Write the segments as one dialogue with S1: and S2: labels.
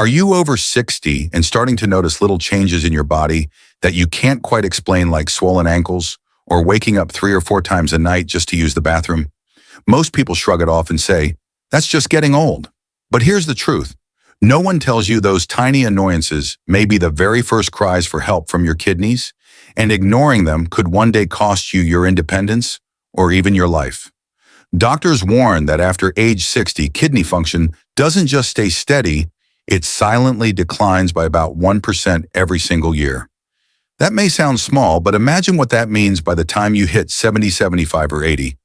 S1: Are you over 60 and starting to notice little changes in your body that you can't quite explain, like swollen ankles or waking up 3 or 4 times a night just to use the bathroom? Most people shrug it off and say, that's just getting old. But here's the truth. No one tells you those tiny annoyances may be the very first cries for help from your kidneys, and ignoring them could one day cost you your independence or even your life. Doctors warn that after age 60, kidney function doesn't just stay steady, it silently declines by about 1% every single year. That may sound small, but imagine what that means by the time you hit 70, 75, or 80.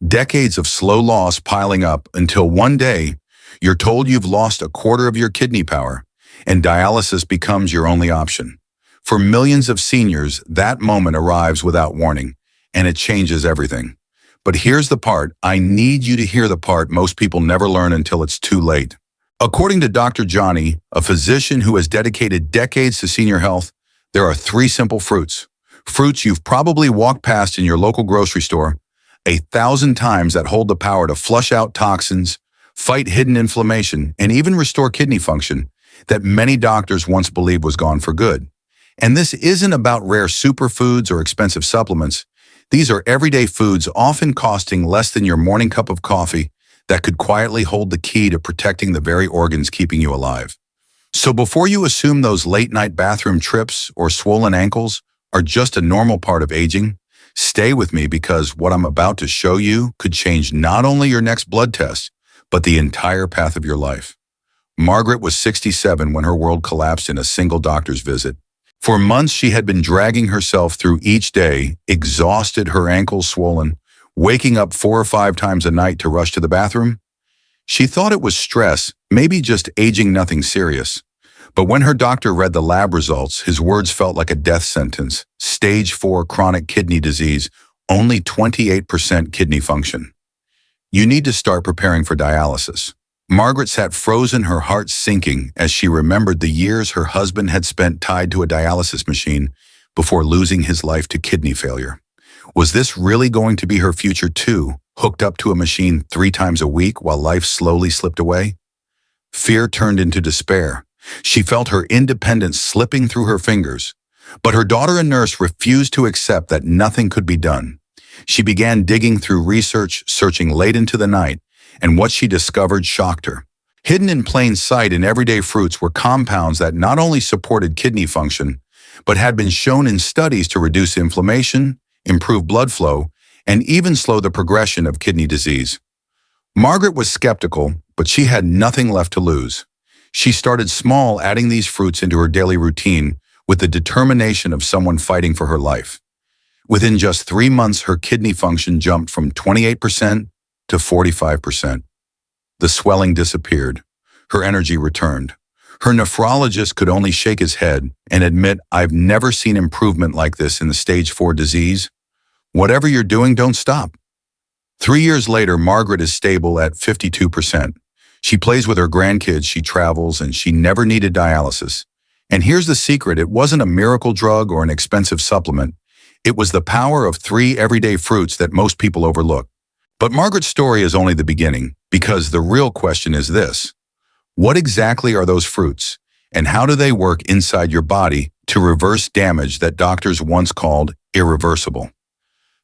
S1: Decades of slow loss piling up until one day you're told you've lost a quarter of your kidney power and dialysis becomes your only option. For millions of seniors, that moment arrives without warning, and it changes everything. But here's the part, I need you to hear the part most people never learn until it's too late. According to Dr. Johnny, a physician who has dedicated decades to senior health, there are 3 simple fruits. Fruits you've probably walked past in your local grocery store 1,000 times that hold the power to flush out toxins, fight hidden inflammation, and even restore kidney function that many doctors once believed was gone for good. And this isn't about rare superfoods or expensive supplements. These are everyday foods often costing less than your morning cup of coffee that could quietly hold the key to protecting the very organs keeping you alive. So before you assume those late-night bathroom trips or swollen ankles are just a normal part of aging, stay with me because what I'm about to show you could change not only your next blood test, but the entire path of your life. Margaret was 67 when her world collapsed in a single doctor's visit. For months, she had been dragging herself through each day, exhausted, her ankles swollen, waking up 4 or 5 times a night to rush to the bathroom. She thought it was stress, maybe just aging, nothing serious. But when her doctor read the lab results, his words felt like a death sentence. Stage 4 chronic kidney disease, only 28% kidney function. You need to start preparing for dialysis. Margaret sat frozen, her heart sinking as she remembered the years her husband had spent tied to a dialysis machine before losing his life to kidney failure. Was this really going to be her future too, hooked up to a machine 3 times a week while life slowly slipped away? Fear turned into despair. She felt her independence slipping through her fingers, but her daughter and nurse refused to accept that nothing could be done. She began digging through research, searching late into the night, and what she discovered shocked her. Hidden in plain sight in everyday fruits were compounds that not only supported kidney function, but had been shown in studies to reduce inflammation, improve blood flow, and even slow the progression of kidney disease. Margaret was skeptical, but she had nothing left to lose. She started small, adding these fruits into her daily routine with the determination of someone fighting for her life. Within just 3 months, her kidney function jumped from 28% to 45%. The swelling disappeared. Her energy returned. Her nephrologist could only shake his head and admit, I've never seen improvement like this in the stage 4 disease. Whatever you're doing, don't stop. 3 years later, Margaret is stable at 52%. She plays with her grandkids, she travels, and she never needed dialysis. And here's the secret, it wasn't a miracle drug or an expensive supplement. It was the power of 3 everyday fruits that most people overlook. But Margaret's story is only the beginning, because the real question is this. What exactly are those fruits, and how do they work inside your body to reverse damage that doctors once called irreversible?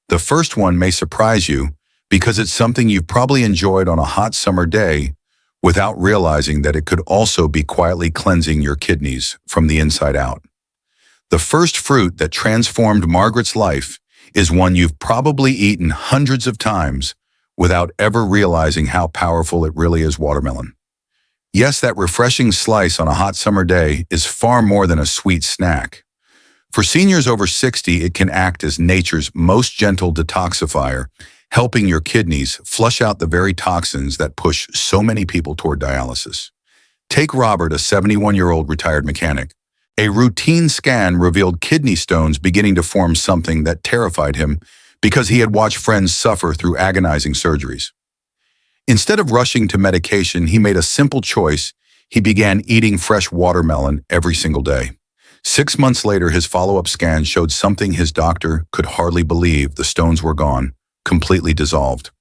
S1: The first one may surprise you because it's something you've probably enjoyed on a hot summer day without realizing that it could also be quietly cleansing your kidneys from the inside out. The first fruit that transformed Margaret's life is one you've probably eaten hundreds of times without ever realizing how powerful it really is: watermelon. Yes, that refreshing slice on a hot summer day is far more than a sweet snack. For seniors over 60, it can act as nature's most gentle detoxifier, helping your kidneys flush out the very toxins that push so many people toward dialysis. Take Robert, a 71-year-old retired mechanic. A routine scan revealed kidney stones beginning to form, something that terrified him because he had watched friends suffer through agonizing surgeries. Instead of rushing to medication, he made a simple choice. He began eating fresh watermelon every single day. 6 months later, his follow-up scan showed something his doctor could hardly believe. The stones were gone, completely dissolved.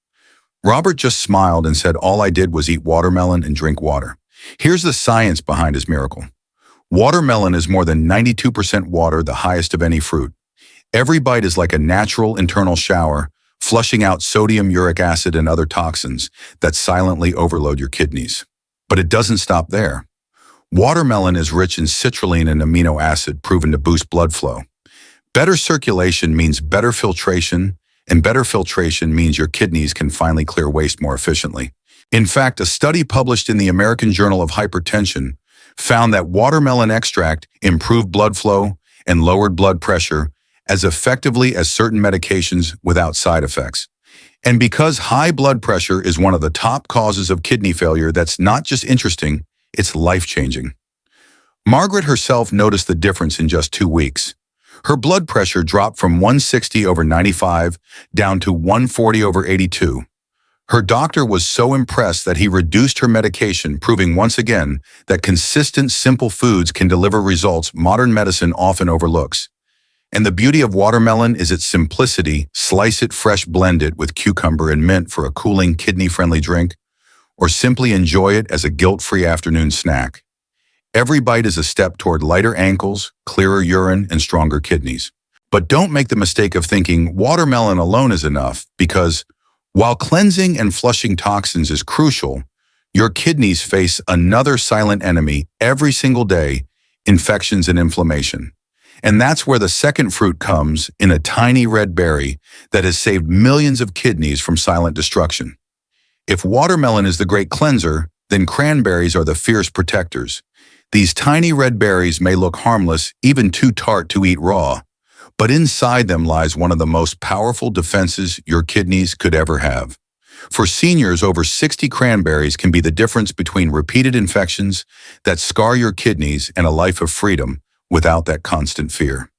S1: Robert just smiled and said, "All I did was eat watermelon and drink water." Here's the science behind his miracle. Watermelon is more than 92% water, the highest of any fruit. Every bite is like a natural internal shower, flushing out sodium, uric acid, and other toxins that silently overload your kidneys. But it doesn't stop there. Watermelon is rich in citrulline and amino acid, proven to boost blood flow. Better circulation means better filtration, and better filtration means your kidneys can finally clear waste more efficiently. In fact, a study published in the American Journal of Hypertension found that watermelon extract improved blood flow and lowered blood pressure as effectively as certain medications without side effects. And because high blood pressure is one of the top causes of kidney failure, that's not just interesting, it's life-changing. Margaret herself noticed the difference in just 2 weeks. Her blood pressure dropped from 160/95 down to 140/82. Her doctor was so impressed that he reduced her medication, proving once again that consistent, simple foods can deliver results modern medicine often overlooks. And the beauty of watermelon is its simplicity. Slice it fresh, blend it with cucumber and mint for a cooling, kidney-friendly drink, or simply enjoy it as a guilt-free afternoon snack. Every bite is a step toward lighter ankles, clearer urine, and stronger kidneys. But don't make the mistake of thinking watermelon alone is enough, because while cleansing and flushing toxins is crucial, your kidneys face another silent enemy every single day: infections and inflammation. And that's where the second fruit comes, in a tiny red berry that has saved millions of kidneys from silent destruction. If watermelon is the great cleanser, then cranberries are the fierce protectors. These tiny red berries may look harmless, even too tart to eat raw, but inside them lies one of the most powerful defenses your kidneys could ever have. For seniors, over 60 cranberries can be the difference between repeated infections that scar your kidneys and a life of freedom without that constant fear.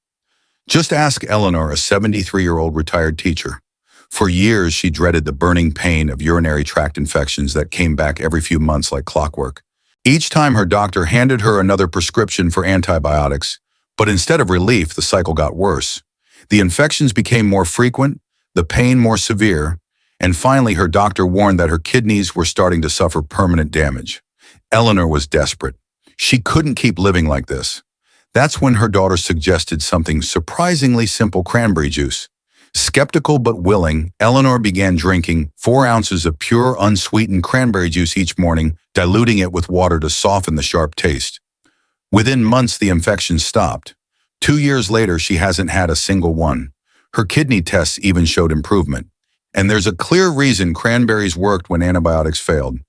S1: Just ask Eleanor, a 73-year-old retired teacher. For years, she dreaded the burning pain of urinary tract infections that came back every few months like clockwork. Each time her doctor handed her another prescription for antibiotics, but instead of relief, the cycle got worse. The infections became more frequent, the pain more severe, and finally her doctor warned that her kidneys were starting to suffer permanent damage. Eleanor was desperate. She couldn't keep living like this. That's when her daughter suggested something surprisingly simple: cranberry juice. Skeptical but willing, Eleanor began drinking 4 ounces of pure, unsweetened cranberry juice each morning, diluting it with water to soften the sharp taste. Within months, the infections stopped. 2 years later, she hasn't had a single one. Her kidney tests even showed improvement. And there's a clear reason cranberries worked when antibiotics failed.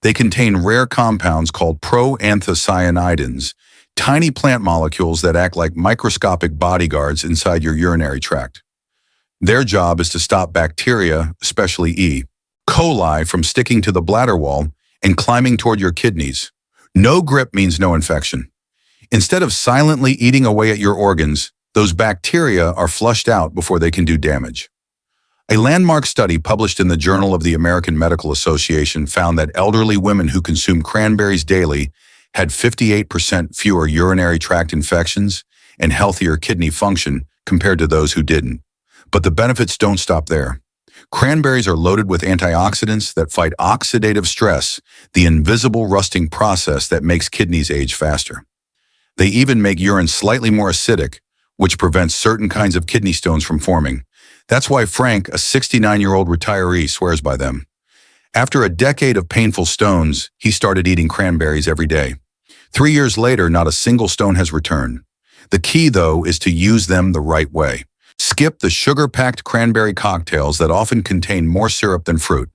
S1: They contain rare compounds called proanthocyanidins, tiny plant molecules that act like microscopic bodyguards inside your urinary tract. Their job is to stop bacteria, especially E. coli, from sticking to the bladder wall and climbing toward your kidneys. No grip means no infection. Instead of silently eating away at your organs, those bacteria are flushed out before they can do damage. A landmark study published in the Journal of the American Medical Association found that elderly women who consume cranberries daily had 58% fewer urinary tract infections and healthier kidney function compared to those who didn't. But the benefits don't stop there. Cranberries are loaded with antioxidants that fight oxidative stress, the invisible rusting process that makes kidneys age faster. They even make urine slightly more acidic, which prevents certain kinds of kidney stones from forming. That's why Frank, a 69-year-old retiree, swears by them. After a decade of painful stones, he started eating cranberries every day. 3 years later, not a single stone has returned. The key, though, is to use them the right way. Skip the sugar-packed cranberry cocktails that often contain more syrup than fruit.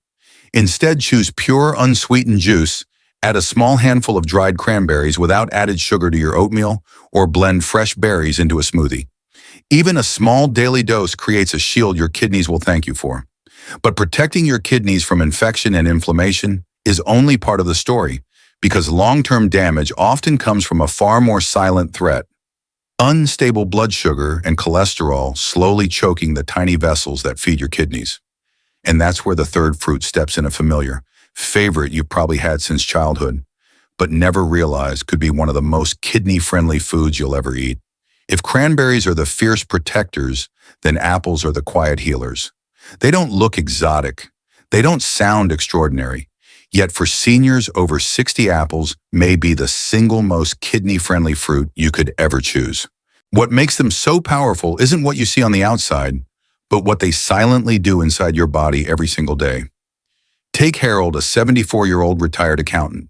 S1: Instead, choose pure, unsweetened juice, add a small handful of dried cranberries without added sugar to your oatmeal, or blend fresh berries into a smoothie. Even a small daily dose creates a shield your kidneys will thank you for. But protecting your kidneys from infection and inflammation is only part of the story, because long-term damage often comes from a far more silent threat: unstable blood sugar and cholesterol slowly choking the tiny vessels that feed your kidneys. And that's where the third fruit steps in, a familiar favorite you've probably had since childhood, but never realized could be one of the most kidney-friendly foods you'll ever eat. If cranberries are the fierce protectors, then apples are the quiet healers. They don't look exotic. They don't sound extraordinary. Yet for seniors over 60, apples may be the single most kidney-friendly fruit you could ever choose. What makes them so powerful isn't what you see on the outside, but what they silently do inside your body every single day. Take Harold, a 74-year-old retired accountant.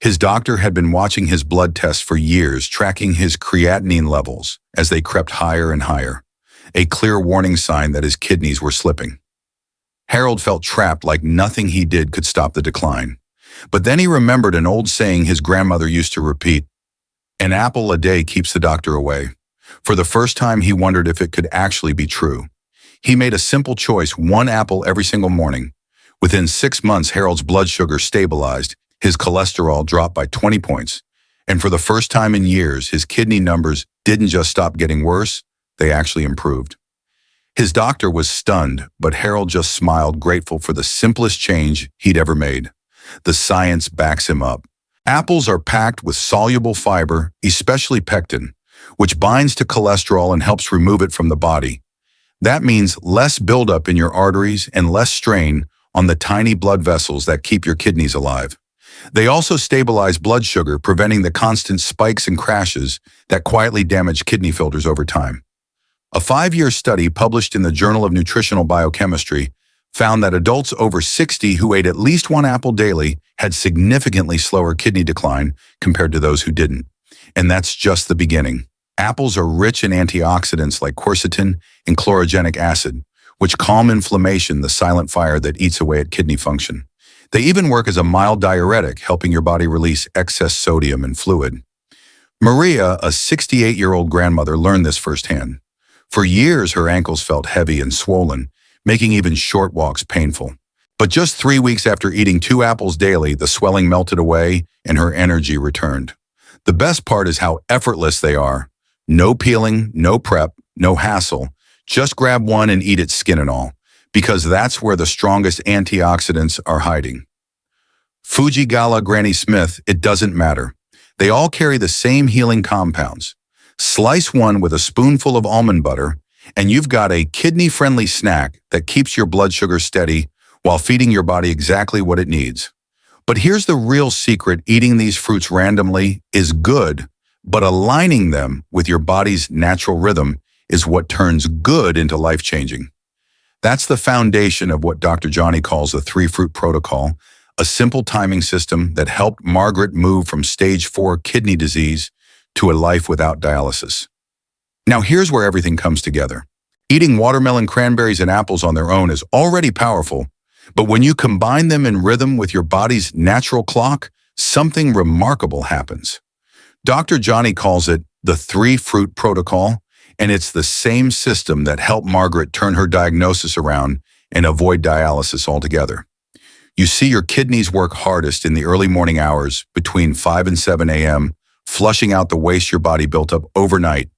S1: His doctor had been watching his blood tests for years, tracking his creatinine levels as they crept higher and higher, a clear warning sign that his kidneys were slipping. Harold felt trapped, like nothing he did could stop the decline. But then he remembered an old saying his grandmother used to repeat, "An apple a day keeps the doctor away." For the first time, he wondered if it could actually be true. He made a simple choice: one apple every single morning. Within 6 months, Harold's blood sugar stabilized, his cholesterol dropped by 20 points, and for the first time in years, his kidney numbers didn't just stop getting worse, they actually improved. His doctor was stunned, but Harold just smiled, grateful for the simplest change he'd ever made. The science backs him up. Apples are packed with soluble fiber, especially pectin, which binds to cholesterol and helps remove it from the body. That means less buildup in your arteries and less strain on the tiny blood vessels that keep your kidneys alive. They also stabilize blood sugar, preventing the constant spikes and crashes that quietly damage kidney filters over time. A 5-year study published in the Journal of Nutritional Biochemistry found that adults over 60 who ate at least one apple daily had significantly slower kidney decline compared to those who didn't. And that's just the beginning. Apples are rich in antioxidants like quercetin and chlorogenic acid, which calm inflammation, the silent fire that eats away at kidney function. They even work as a mild diuretic, helping your body release excess sodium and fluid. Maria, a 68-year-old grandmother, learned this firsthand. For years, her ankles felt heavy and swollen, making even short walks painful. But just 3 weeks after eating 2 apples daily, the swelling melted away and her energy returned. The best part is how effortless they are. No peeling, no prep, no hassle. Just grab one and eat it, skin and all, because that's where the strongest antioxidants are hiding. Fuji, Gala, Granny Smith, it doesn't matter. They all carry the same healing compounds. Slice one with a spoonful of almond butter, and you've got a kidney-friendly snack that keeps your blood sugar steady while feeding your body exactly what it needs. But here's the real secret: eating these fruits randomly is good, but aligning them with your body's natural rhythm is what turns good into life-changing. That's the foundation of what Dr. Johnny calls the 3-fruit protocol, a simple timing system that helped Margaret move from stage 4 kidney disease to a life without dialysis. Now here's where everything comes together. Eating watermelon, cranberries, and apples on their own is already powerful, but when you combine them in rhythm with your body's natural clock, something remarkable happens. Dr. Johnny calls it the 3-fruit protocol, and it's the same system that helped Margaret turn her diagnosis around and avoid dialysis altogether. You see, your kidneys work hardest in the early morning hours between 5 and 7 a.m., flushing out the waste your body built up overnight.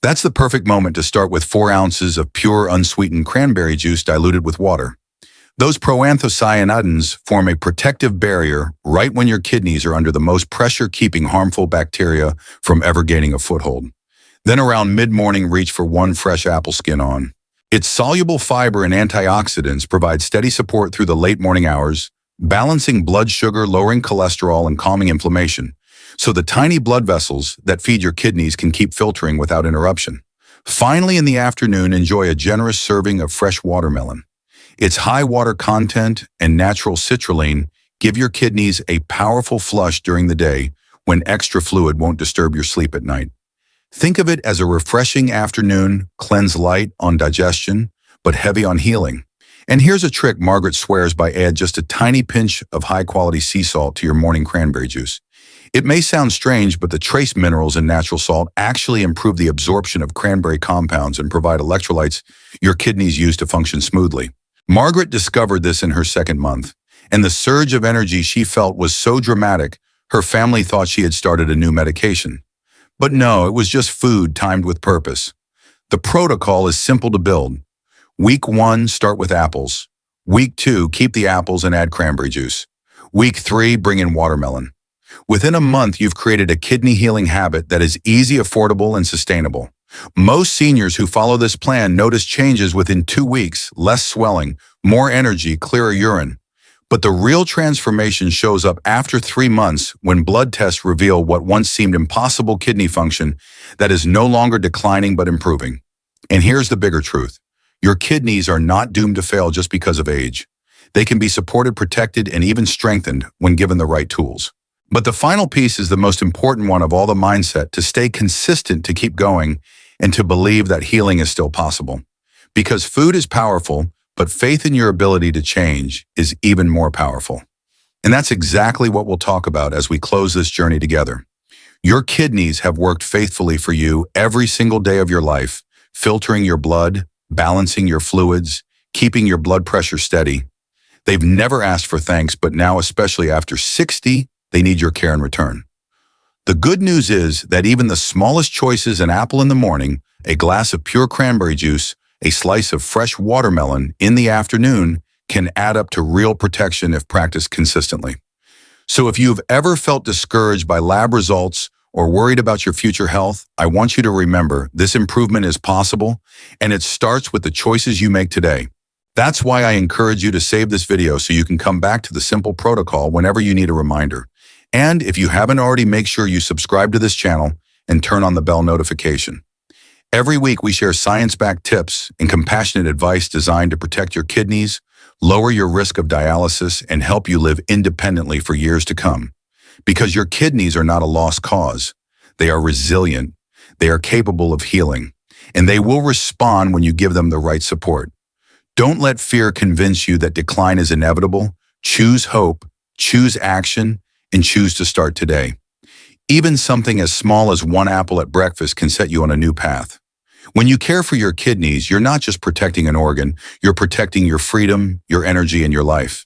S1: That's the perfect moment to start with 4 ounces of pure, unsweetened cranberry juice diluted with water. Those proanthocyanidins form a protective barrier right when your kidneys are under the most pressure, keeping harmful bacteria from ever gaining a foothold. Then around mid-morning, reach for 1 fresh apple skin on. Its soluble fiber and antioxidants provide steady support through the late morning hours, balancing blood sugar, lowering cholesterol, and calming inflammation, so the tiny blood vessels that feed your kidneys can keep filtering without interruption. Finally, in the afternoon, enjoy a generous serving of fresh watermelon. Its high water content and natural citrulline give your kidneys a powerful flush during the day when extra fluid won't disturb your sleep at night. Think of it as a refreshing afternoon, cleanse light on digestion, but heavy on healing. And here's a trick Margaret swears by: add just a tiny pinch of high-quality sea salt to your morning cranberry juice. It may sound strange, but the trace minerals in natural salt actually improve the absorption of cranberry compounds and provide electrolytes your kidneys use to function smoothly. Margaret discovered this in her 2nd month, and the surge of energy she felt was so dramatic, her family thought she had started a new medication. But no, it was just food timed with purpose. The protocol is simple to build. Week 1, start with apples. Week 2, keep the apples and add cranberry juice. Week 3, bring in watermelon. Within a month, you've created a kidney healing habit that is easy, affordable, and sustainable. Most seniors who follow this plan notice changes within 2 weeks: less swelling, more energy, clearer urine. But the real transformation shows up after 3 months when blood tests reveal what once seemed impossible kidney function that is no longer declining but improving. And here's the bigger truth. Your kidneys are not doomed to fail just because of age. They can be supported, protected, and even strengthened when given the right tools. But the final piece is the most important one of all, the mindset to stay consistent, to keep going, and to believe that healing is still possible. Because food is powerful, but faith in your ability to change is even more powerful. And that's exactly what we'll talk about as we close this journey together. Your kidneys have worked faithfully for you every single day of your life, filtering your blood, balancing your fluids, keeping your blood pressure steady. They've never asked for thanks, but now, especially after 60, they need your care in return. The good news is that even the smallest choices, an apple in the morning, a glass of pure cranberry juice, a slice of fresh watermelon in the afternoon, can add up to real protection if practiced consistently. So if you've ever felt discouraged by lab results or worried about your future health, I want you to remember this improvement is possible, and it starts with the choices you make today. That's why I encourage you to save this video so you can come back to the simple protocol whenever you need a reminder. And if you haven't already, make sure you subscribe to this channel and turn on the bell notification. Every week, we share science-backed tips and compassionate advice designed to protect your kidneys, lower your risk of dialysis, and help you live independently for years to come. Because your kidneys are not a lost cause. They are resilient, they are capable of healing, and they will respond when you give them the right support. Don't let fear convince you that decline is inevitable. Choose hope, choose action, and choose to start today. Even something as small as one apple at breakfast can set you on a new path. When you care for your kidneys, you're not just protecting an organ, you're protecting your freedom, your energy, and your life.